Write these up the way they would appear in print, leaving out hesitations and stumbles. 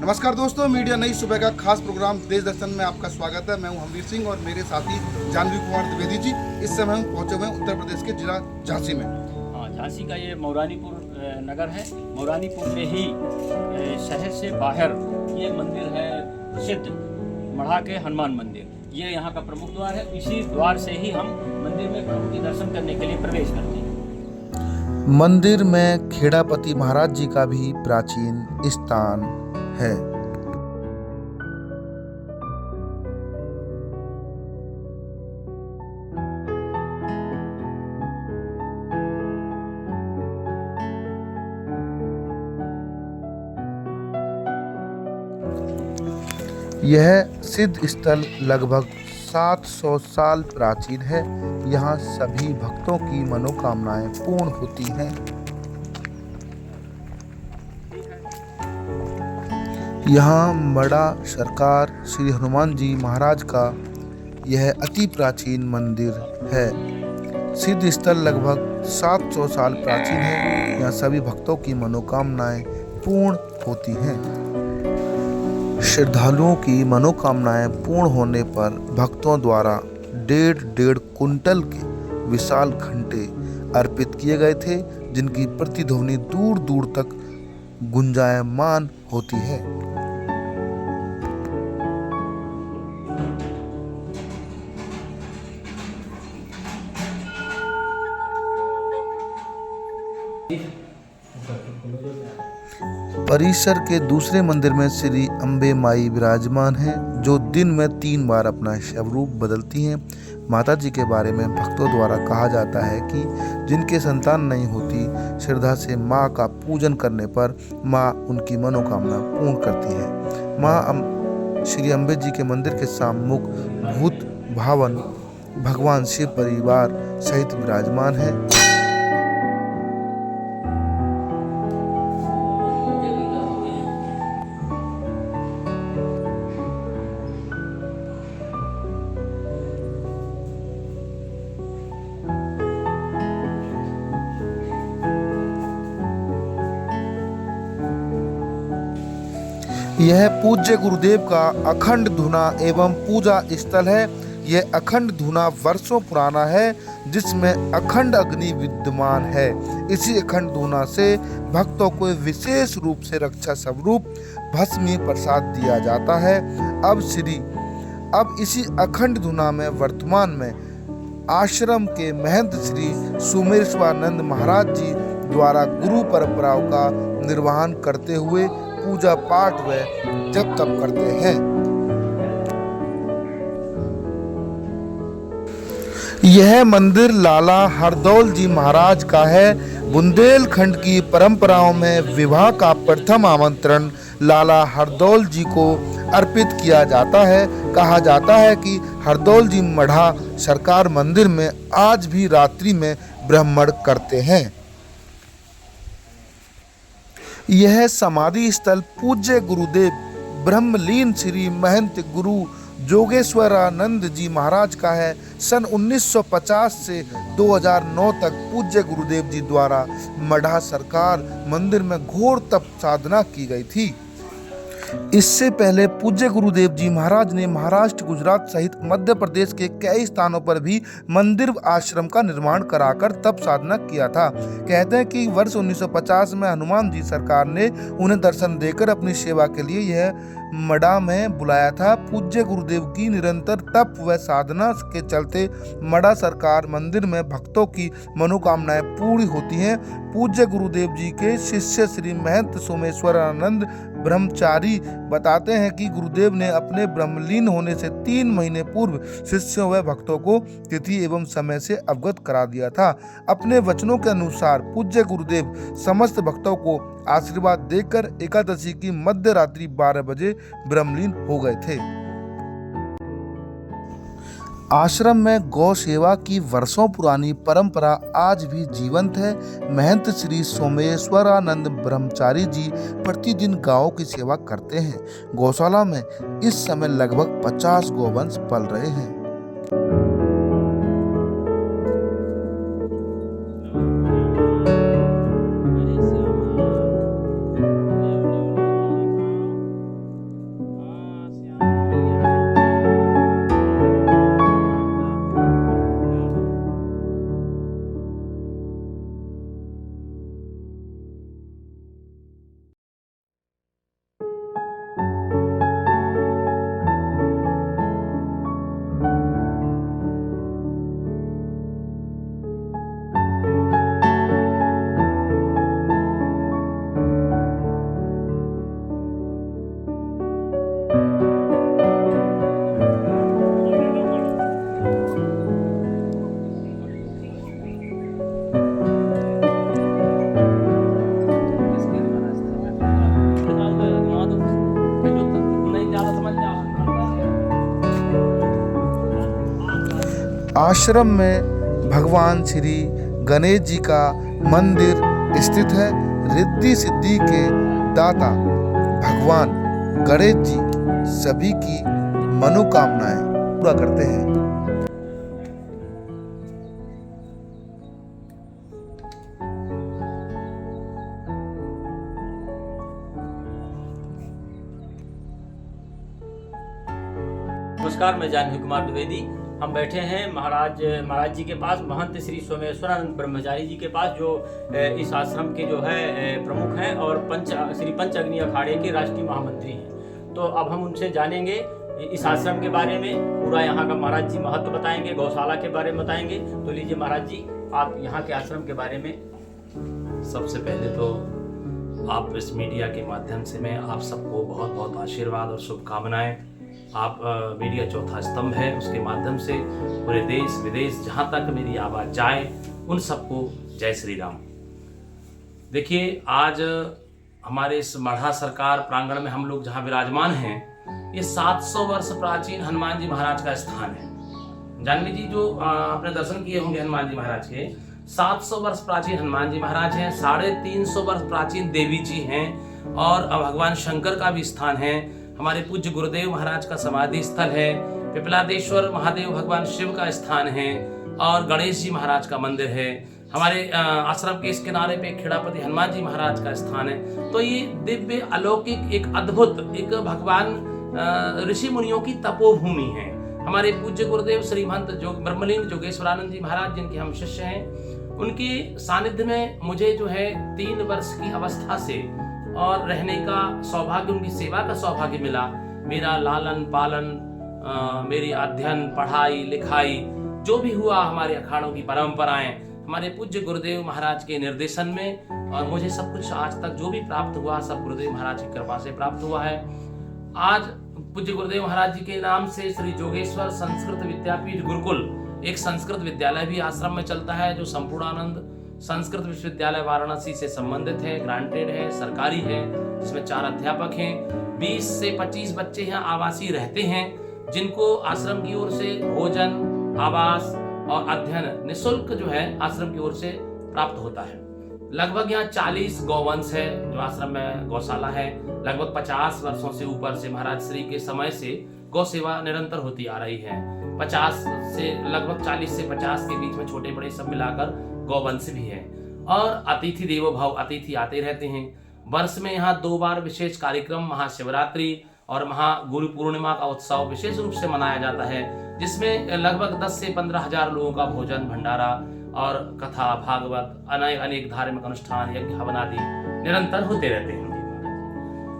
नमस्कार दोस्तों, मीडिया नई सुबह का खास प्रोग्राम देश दर्शन में आपका स्वागत है। मैं हूं हमवीर सिंह और मेरे साथी जानवी कुमार द्विवेदी जी। इस समय हम पहुंचे हुए हैं उत्तर प्रदेश के जिला झांसी में। हाँ, झांसी का ये मौरानीपुर नगर है। मौरानीपुर में ही शहर से बाहर ये मंदिर है प्रसिद्ध मढ़ा के हनुमान मंदिर। ये यहाँ का प्रमुख द्वार है। इसी द्वार से ही हम मंदिर में प्रभु के दर्शन करने के लिए प्रवेश करते हैं। मंदिर में खेड़ापति महाराज जी का भी प्राचीन स्थान है। यह सिद्ध स्थल लगभग 700 साल प्राचीन है। यहाँ सभी भक्तों की मनोकामनाएं पूर्ण होती हैं। यहाँ मड़ा सरकार श्री हनुमान जी महाराज का यह अति प्राचीन मंदिर है। सिद्ध स्थल लगभग 700 साल प्राचीन है। यहाँ सभी भक्तों की मनोकामनाएं पूर्ण होती हैं। श्रद्धालुओं की मनोकामनाएं पूर्ण होने पर भक्तों द्वारा डेढ़ कुंटल के विशाल घंटे अर्पित किए गए थे, जिनकी प्रतिध्वनि दूर दूर तक गुंजायमान होती है। परिसर के दूसरे मंदिर में श्री अम्बे माई विराजमान हैं, जो दिन में 3 बार अपना स्वरूप बदलती हैं। माता जी के बारे में भक्तों द्वारा कहा जाता है कि जिनके संतान नहीं होती, श्रद्धा से माँ का पूजन करने पर माँ उनकी मनोकामना पूर्ण करती है। माँ श्री अम्बे जी के मंदिर के सम्मुख भूत भावन भगवान शिव परिवार सहित विराजमान है। यह पूज्य गुरुदेव का अखंड धुना एवं पूजा स्थल है। यह अखंड धुना वर्षों पुराना है, जिसमें अखंड अग्नि विद्यमान है। इसी अखंड धुना से भक्तों को विशेष रूप से रक्षा स्वरूप भस्मी प्रसाद दिया जाता है। अब इसी अखंड धुना में वर्तमान में आश्रम के महंत श्री सोमेश्वरानंद महाराज जी द्वारा गुरु परंपराओं का निर्वहन करते हुए पूजा पाठ व जप तप करते हैं। यह मंदिर लाला हरदौल जी महाराज का है। बुंदेलखंड की परंपराओं में विवाह का प्रथम आमंत्रण लाला हरदौल जी को अर्पित किया जाता है। कहा जाता है कि हरदौल जी मढ़ा सरकार मंदिर में आज भी रात्रि में ब्राह्मण करते हैं। यह समाधि स्थल पूज्य गुरुदेव ब्रह्मलीन श्री महंत गुरु जोगेश्वरानंद जी महाराज का है। सन 1950 से 2009 तक पूज्य गुरुदेव जी द्वारा मढ़ा सरकार मंदिर में घोर तप साधना की गई थी। इससे पहले पूज्य गुरुदेव जी महाराज ने महाराष्ट्र, गुजरात सहित मध्य प्रदेश के कई स्थानों पर भी मंदिर आश्रम का निर्माण कराकर तप साधना किया था। कहते हैं कि वर्ष 1950 में हनुमान जी सरकार ने उन्हें दर्शन देकर अपनी सेवा के लिए यह मड़ा में बुलाया था। पूज्य गुरुदेव की निरंतर तप व साधना के चलते मड़ा सरकार मंदिर में भक्तों की मनोकामनाएं पूरी होती हैं। पूज्य गुरुदेव जी के शिष्य श्री महंत सोमेश्वरानंद ब्रह्मचारी बताते हैं कि गुरुदेव ने अपने ब्रह्मलीन होने से 3 महीने पूर्व शिष्यों व भक्तों को तिथि एवं समय से अवगत करा दिया था। अपने वचनों के अनुसार पूज्य गुरुदेव समस्त भक्तों को आशीर्वाद देकर एकादशी की मध्य रात्रि 12 बजे ब्रह्मलीन हो गए थे। आश्रम में गौ सेवा की वर्षों पुरानी परंपरा आज भी जीवंत है। महंत श्री सोमेश्वरानंद ब्रह्मचारी जी प्रतिदिन गायों की सेवा करते हैं। गौशाला में इस समय लगभग 50 गोवंश पल रहे हैं। आश्रम में भगवान श्री गणेश जी का मंदिर स्थित है। रिद्धि सिद्धि के दाता भगवान गणेश जी सभी की मनोकामनाएं पूरा करते हैं। नमस्कार, मैं जानवी कुमार द्विवेदी। हम बैठे हैं महाराज जी के पास, महंत श्री सोमेश्वरानंद ब्रह्मचारी जी के पास, जो इस आश्रम के जो है प्रमुख हैं और श्री पंच अग्नि अखाड़े के राष्ट्रीय महामंत्री हैं। तो अब हम उनसे जानेंगे इस आश्रम के बारे में, पूरा यहाँ का महाराज जी महत्व बताएंगे, गौशाला के बारे में बताएंगे। तो लीजिए महाराज जी, आप यहाँ के आश्रम के बारे में। सबसे पहले तो आप इस मीडिया के माध्यम से मैं आप सबको बहुत बहुत आशीर्वाद और शुभकामनाएं। आप मीडिया चौथा स्तंभ है, उसके माध्यम से पूरे देश विदेश जहाँ तक मेरी आवाज़ जाए उन सबको जय श्री राम। देखिए, आज हमारे इस मढ़ा सरकार प्रांगण में हम लोग जहाँ विराजमान हैं, ये 700 वर्ष प्राचीन हनुमान जी महाराज का स्थान है। जानवी जी, जो आपने दर्शन किए होंगे हनुमान जी महाराज के, 700 वर्ष प्राचीन हनुमान जी महाराज हैं, 350 वर्ष प्राचीन देवी जी हैं, और भगवान शंकर का भी स्थान है। हमारे पूज्य गुरुदेव महाराज का समाधि स्थल है, पिपलादेश्वर महादेव भगवान शिव का स्थान है, और गणेश जी महाराज का मंदिर है। हमारे आश्रम के इस किनारे पे खेड़ापति हनुमान जी महाराज का स्थान है। तो ये दिव्य अलौकिक एक अद्भुत एक भगवान ऋषि मुनियों की तपोभूमि है। हमारे पूज्य गुरुदेव श्री महंत ब्रह्मलीन जोगेश्वरानंद जी महाराज, जिनके हम शिष्य हैं, उनके सानिध्य में मुझे जो है 3 वर्ष की अवस्था से और रहने का सौभाग्य, उनकी सेवा का सौभाग्य मिला। मेरा लालन पालन, मेरी अध्ययन पढ़ाई लिखाई जो भी हुआ, हमारे अखाड़ों की परंपराएं, हमारे पूज्य गुरुदेव महाराज के निर्देशन में, और मुझे सब कुछ आज तक जो भी प्राप्त हुआ सब गुरुदेव महाराज की कृपा से प्राप्त हुआ है। आज पूज्य गुरुदेव महाराज जी के नाम से श्री जोगेश्वर संस्कृत विद्यापीठ गुरुकुल, एक संस्कृत विद्यालय भी आश्रम में चलता है, जो संपूर्णानंद संस्कृत विश्वविद्यालय वाराणसी से संबंधित है, ग्रांटेड है, सरकारी है, जिसमें 4 अध्यापक हैं। 20 से 25 बच्चे यहाँ आवासीय रहते हैं, जिनको आश्रम की ओर से भोजन, आवास और अध्ययन निःशुल्क जो है आश्रम की ओर से प्राप्त होता है। लगभग यहाँ 40 गौवंश है, जो आश्रम में गौशाला है। लगभग 50 वर्षों से ऊपर से महाराज श्री के समय से गौ सेवा निरंतर होती आ रही है। 50 से लगभग 40 से 50 के बीच में छोटे बड़े सब मिलाकर गौवंश भी है। और अतिथि देवो भव, अतिथि आते रहते हैं। वर्ष में यहाँ 2 बार विशेष कार्यक्रम, महाशिवरात्रि और गुरु पूर्णिमा का उत्सव विशेष रूप से मनाया जाता है, जिसमें लगभग 10 से 15 हजार लोगों का भोजन भंडारा और कथा भागवत अनेक धार्मिक अनुष्ठान यज्ञ हवन आदि निरंतर होते रहते हैं।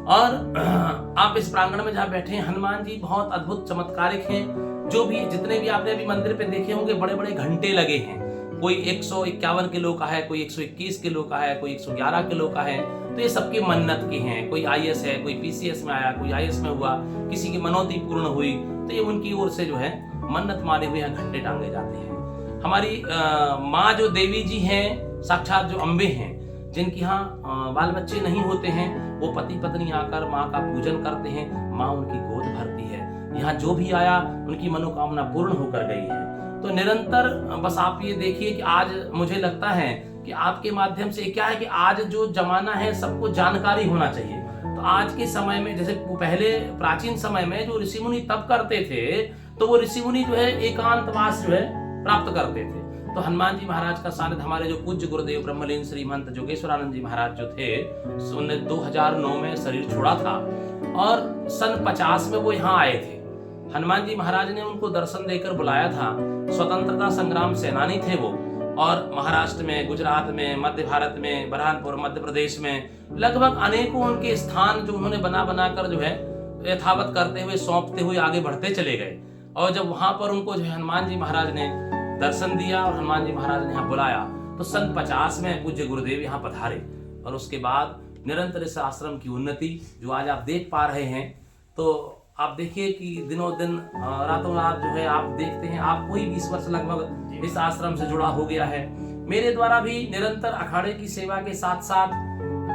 और आप इस प्रांगण में जहाँ बैठे हैं, हनुमान जी बहुत अद्भुत चमत्कारिक हैं। जो भी जितने भी आपने अभी मंदिर पे देखे होंगे, बड़े बड़े घंटे लगे हैं। कोई 151 किलो का है, कोई 121 किलो का है, कोई 111 किलो का है। तो ये सबकी मन्नत की हैं। कोई IAS है, कोई PCS में आया, कोई IAS में हुआ, किसी की मनौती पूर्ण हुई, तो ये उनकी ओर से जो है मन्नत माने हुए घंटे टांगे जाते हैं। हमारी माँ जो देवी जी हैं, साक्षात जो अम्बे हैं, जिनकी यहाँ बाल बच्चे नहीं होते हैं, वो पति पत्नी आकर माँ का पूजन करते हैं, माँ उनकी गोद भरती है। यहाँ जो भी आया उनकी मनोकामना पूर्ण होकर गई है। तो निरंतर बस आप ये देखिए कि आज मुझे लगता है कि आपके माध्यम से क्या है कि आज जो जमाना है सबको जानकारी होना चाहिए। तो आज के समय में, जैसे पहले प्राचीन समय में जो ऋषि मुनि तप करते थे, तो वो ऋषि मुनि जो है एकांतवास जो है प्राप्त करते थे। तो हनुमान जी महाराज का सानिध्य, हमारे जो पूज्य गुरुदेव ब्रह्मलीन श्री महंत जोगेश्वरानंद जी महाराज जो थे, उन्होंने 2009 में शरीर छोड़ा था और सन 50 में वो यहाँ आए थे। हनुमान जी महाराज ने उनको दर्शन देकर बुलाया था। स्वतंत्रता संग्राम सेनानी थे वो, और महाराष्ट्र में, गुजरात में, मध्य भारत में, बरहानपुर मध्य प्रदेश में लगभग अनेकों उनके स्थान जो उन्होंने बना कर जो है यथावत करते हुए, सौंपते हुए आगे बढ़ते चले गए। और जब वहां पर उनको जो है हनुमान जी महाराज ने दर्शन दिया और हनुमान जी महाराज ने यहाँ बुलाया, तो सन 50 में पूज्य गुरुदेव यहाँ पधारे। और उसके बाद निरंतर इस आश्रम की उन्नति जो आज आप देख पा रहे हैं, तो आप देखिए कि दिनों दिन रातों रात जो है आप देखते हैं, आपको ही 20 वर्ष लगभग इस आश्रम से जुड़ा हो गया है। मेरे द्वारा भी निरंतर अखाड़े की सेवा के साथ साथ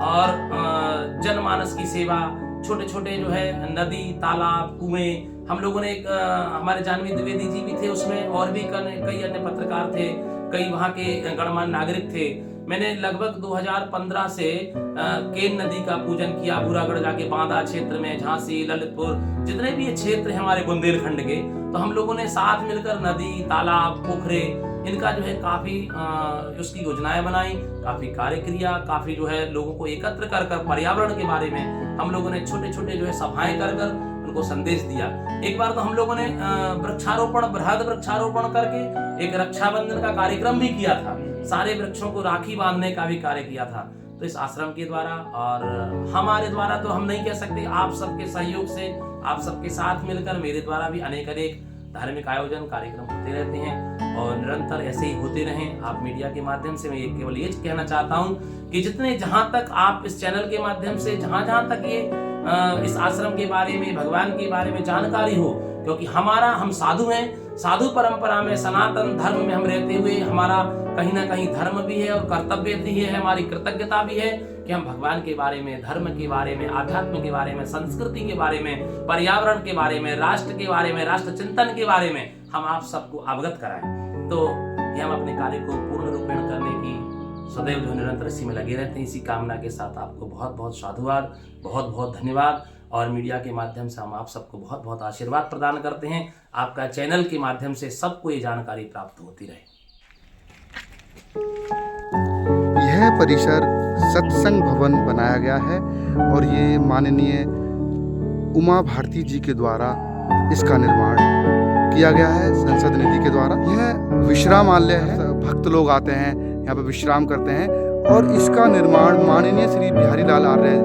और जनमानस की सेवा, छोटे छोटे जो है नदी, तालाब, कुएं हम लोगों ने एक हमारे जाह्नवी द्विवेदी जी भी थे उसमें, और भी कई अन्य पत्रकार थे, कई वहाँ के गणमान्य नागरिक थे। मैंने लगभग 2015 से केन नदी का पूजन किया, बुरागढ़ जाके बांदा क्षेत्र में, झांसी, ललितपुर, जितने भी ये क्षेत्र हैं हमारे बुंदेलखंड के, तो हम लोगों ने साथ मिलकर नदी, तालाब, पोखरे, इनका जो है काफी उसकी योजनाएं बनाई, काफी कार्य किया, काफी जो है लोगों को एकत्र कर कर पर्यावरण के बारे में हम लोगों ने छोटे छोटे जो है सभाएं कर कर उनको संदेश दिया। एक बार तो हम लोगों ने वृक्षारोपण, बृहद वृक्षारोपण करके एक रक्षाबंधन का कार्यक्रम भी किया था, सारे वृक्षों को राखी बांधने का भी कार्य किया था। तो इस आश्रम के द्वारा और हमारे द्वारा तो हम नहीं कह सकते, आप सबके सहयोग से, आप सबके साथ मिलकर मेरे द्वारा भी अनेक धार्मिक आयोजन कार्यक्रम होते रहते हैं और निरंतर ऐसे ही होते रहें। आप मीडिया के माध्यम से मैं केवल ये कहना चाहता हूँ कि जितने जहाँ तक आप इस चैनल के माध्यम से जहाँ तक ये इस आश्रम के बारे में, भगवान के बारे में जानकारी हो, क्योंकि हम साधु हैं, साधु परंपरा में, सनातन धर्म में हम रहते हुए हमारा कहीं ना कहीं धर्म भी है और कर्तव्य भी है, हमारी कृतज्ञता भी है कि हम भगवान के बारे में, धर्म के बारे में, आध्यात्म के बारे में, संस्कृति के बारे में, पर्यावरण के बारे में, राष्ट्र के बारे में, राष्ट्र चिंतन के बारे में हम आप सबको अवगत कराएं। तो ये हम अपने कार्य को पूर्ण रूपेण करने की सदैव जो निरंतर इसी में लगे रहते हैं। इसी कामना के साथ आपको बहुत बहुत साधुवाद, बहुत बहुत धन्यवाद। और मीडिया के माध्यम से हम आप सबको बहुत बहुत आशीर्वाद प्रदान करते हैं। आपका चैनल के माध्यम से सबको ये जानकारी प्राप्त होती रहे। यह परिसर सत्संग भवन बनाया गया है और ये माननीय उमा भारती जी के द्वारा इसका निर्माण किया गया है, संसद निधि के द्वारा। यह विश्रामालय है, भक्त लोग आते हैं यहाँ पे विश्राम करते हैं और इसका निर्माण माननीय श्री बिहारी लाल आर्य,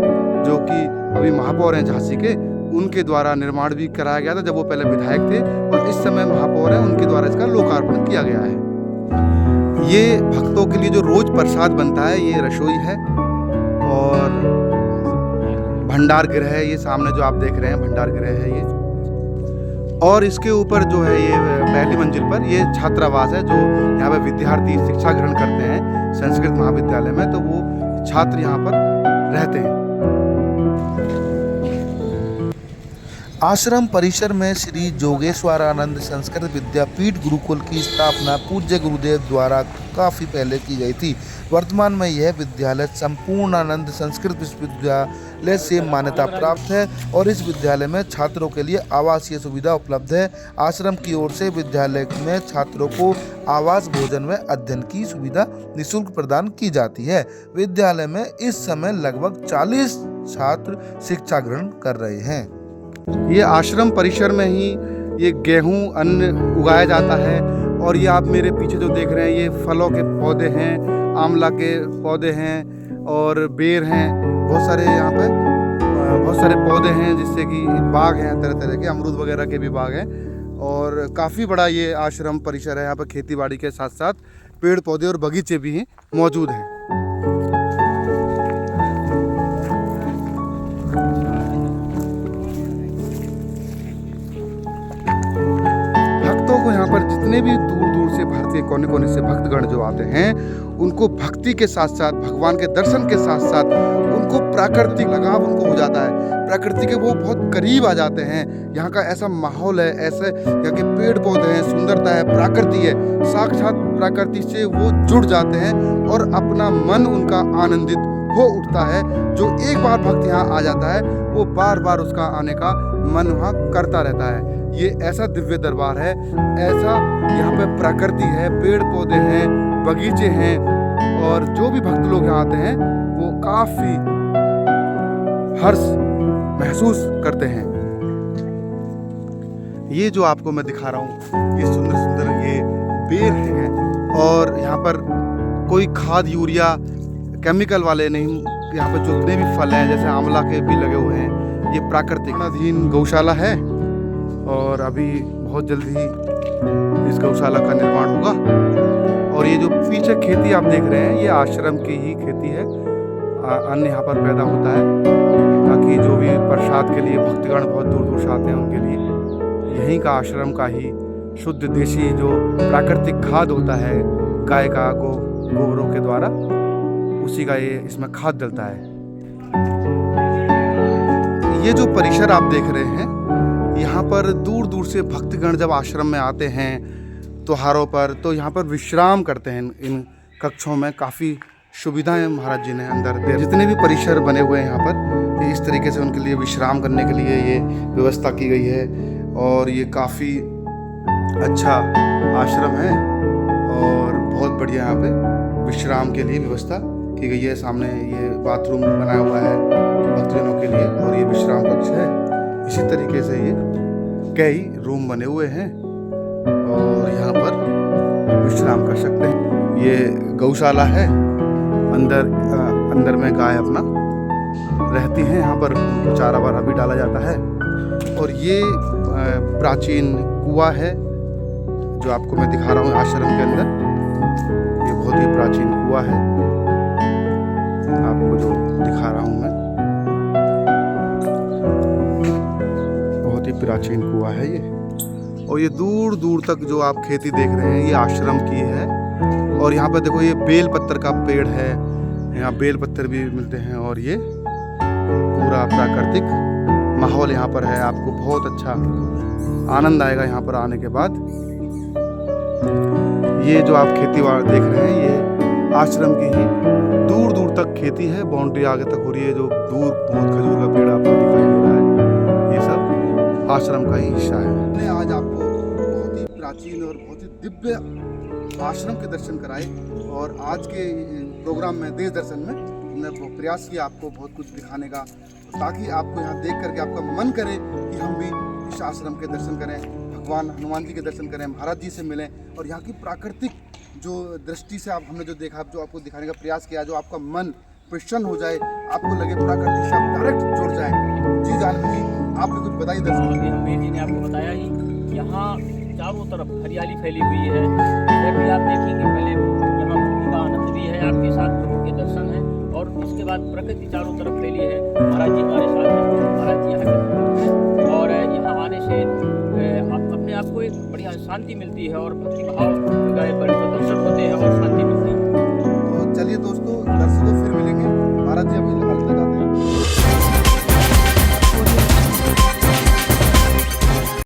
जो कि अभी महापौर हैं झांसी के, उनके द्वारा निर्माण भी कराया गया था जब वो पहले विधायक थे, और इस समय महापौर हैं, उनके द्वारा इसका लोकार्पण किया गया है। ये भक्तों के लिए जो रोज प्रसाद बनता है, ये रसोई है और भंडार गृह है, ये सामने जो आप देख रहे हैं भंडार गृह है ये। और इसके ऊपर जो है ये पहली मंजिल पर ये छात्रावास है, जो यहाँ पे विद्यार्थी शिक्षा ग्रहण करते हैं संस्कृत महाविद्यालय में, तो वो छात्र यहाँ पर रहते हैं। आश्रम परिसर में श्री जोगेश्वरानंद संस्कृत विद्यापीठ गुरुकुल की स्थापना पूज्य गुरुदेव द्वारा काफ़ी पहले की गई थी। वर्तमान में यह विद्यालय संपूर्णानंद संस्कृत विश्वविद्यालय से मान्यता प्राप्त है और इस विद्यालय में छात्रों के लिए आवासीय सुविधा उपलब्ध है। आश्रम की ओर से विद्यालय में छात्रों को आवास, भोजन व अध्ययन की सुविधा निःशुल्क प्रदान की जाती है। विद्यालय में इस समय लगभग 40 छात्र शिक्षा ग्रहण कर रहे हैं। ये आश्रम परिसर में ही ये गेहूं अन्न उगाया जाता है और ये आप मेरे पीछे जो देख रहे हैं ये फलों के पौधे हैं, आंवला के पौधे हैं और बेर हैं, बहुत सारे यहाँ पे बहुत सारे पौधे हैं, जिससे कि बाग हैं, तरह तरह के अमरूद वगैरह के भी बाग हैं और काफ़ी बड़ा ये आश्रम परिसर है। यहाँ पर खेती बाड़ी के साथ साथ पेड़ पौधे और बगीचे भी मौजूद हैं। यहाँ पर जितने भी दूर दूर से भारत के कोने कोने से भक्तगण जो आते हैं, उनको भक्ति के साथ साथ, भगवान के दर्शन के साथ साथ उनको प्राकृतिक लगाव उनको हो जाता है, प्रकृति के वो बहुत करीब आ जाते हैं। यहाँ का ऐसा माहौल है, ऐसे यहाँ के पेड़ पौधे हैं, सुंदरता है, प्रकृति है, साक्षात प्रकृति से वो जुड़ जाते हैं और अपना मन उनका आनंदित हो उठता है। जो एक बार भक्त यहाँ आ जाता है वो बार बार उसका आने का मन वहाँ करता रहता है। ये ऐसा दिव्य दरबार है, ऐसा यहाँ पे प्रकृति है, पेड़ पौधे हैं, बगीचे हैं और जो भी भक्त लोग यहाँ आते हैं वो काफी हर्ष महसूस करते हैं। ये जो आपको मैं दिखा रहा हूँ, ये सुंदर सुंदर ये बेर हैं और यहाँ पर कोई खाद यूरिया केमिकल वाले नहीं, यहाँ पर जितने भी फल हैं जैसे आंवला के भी लगे हुए हैं, ये प्राकृतिक अधीन गौशाला है और अभी बहुत जल्दी इस गौशाला का निर्माण होगा। और ये जो पीछे खेती आप देख रहे हैं ये आश्रम की ही खेती है, अन्न यहाँ पर पैदा होता है ताकि जो भी प्रसाद के लिए भक्तगण बहुत दूर दूर से आते हैं उनके लिए यहीं का आश्रम का ही शुद्ध देशी जो प्राकृतिक खाद होता है गाय का गोबरों के द्वारा, उसी का ये इसमें खाद डलता है। ये जो परिसर आप देख रहे हैं यहाँ पर दूर दूर से भक्तगण जब आश्रम में आते हैं त्योहारों पर, तो यहाँ पर विश्राम करते हैं। इन कक्षों में काफ़ी सुविधाएं महाराज जी ने अंदर दे, जितने भी परिसर बने हुए हैं यहाँ पर, ये इस तरीके से उनके लिए विश्राम करने के लिए ये व्यवस्था की गई है। और ये काफ़ी अच्छा आश्रम है और बहुत बढ़िया यहाँ पे विश्राम के लिए व्यवस्था की गई है। सामने ये बाथरूम बनाया हुआ है भक्तजनों के लिए और ये विश्राम कक्ष है। इसी तरीके से ये कई रूम बने हुए हैं और यहाँ पर विश्राम कर सकते हैं। ये गौशाला है, अंदर में गाय अपना रहती हैं। यहाँ पर चारा वारा भी डाला जाता है। और ये प्राचीन कुआं है जो आपको मैं दिखा रहा हूँ आश्रम के अंदर। ये बहुत ही प्राचीन कुआं है आपको जो दिखा रहा हूँ मैं, बहुत ही प्राचीन कुआं है ये। और ये दूर दूर तक जो आप खेती देख रहे हैं ये आश्रम की है। और यहाँ पर देखो ये बेल पत्तर का पेड़ है, यहाँ बेल पत्तर भी मिलते हैं। और ये पूरा प्राकृतिक माहौल यहाँ पर है, आपको बहुत अच्छा आनंद आएगा यहाँ पर आने के बाद। ये जो आप खेती देख रहे हैं ये आश्रम की ही दूर दूर तक खेती है, बाउंड्री आगे तक हो रही है। जो दूर बहुत खजूर का पेड़ आपको दिखाई दे रहा है, ये सब आश्रम का ही हिस्सा है। मैंने आज आपको बहुत ही प्राचीन और बहुत ही दिव्य आश्रम के दर्शन कराए। और आज के प्रोग्राम में देश दर्शन में हमने प्रयास किया आपको बहुत कुछ दिखाने का, ताकि आपको यहाँ देख करके आपका मन करे कि हम भी इस आश्रम के दर्शन करें, भगवान हनुमान जी के दर्शन करें, महाराज जी से मिलें। और यहाँ की प्राकृतिक जो दृष्टि से हमने जो देखा, जो आपको दिखाने का प्रयास किया, जो आपका मन प्रसन्न हो जाए, आपको लगे प्राकृतिक से आप डायरेक्ट जुड़ जाए। जी जानवी जी, आप भी कुछ बताइए दर्शन। हमीर जी ने आपको बताया ही, यहाँ चारों तरफ हरियाली फैली हुई है। इधर भी आप देखेंगे, पहले यहाँ भक्ति का आनंद भी है, आपके साथ प्रभु के दर्शन है। और इसके बाद प्रकृति चारों तरफ फैली है। महाराज जी हमारे साथ हैं, महाराज जी यहाँ के हैं। और यहाँ आने से अपने आप को एक बढ़िया शांति मिलती है और भक्ति भाव गए पर दर्शन होते हैं और शांति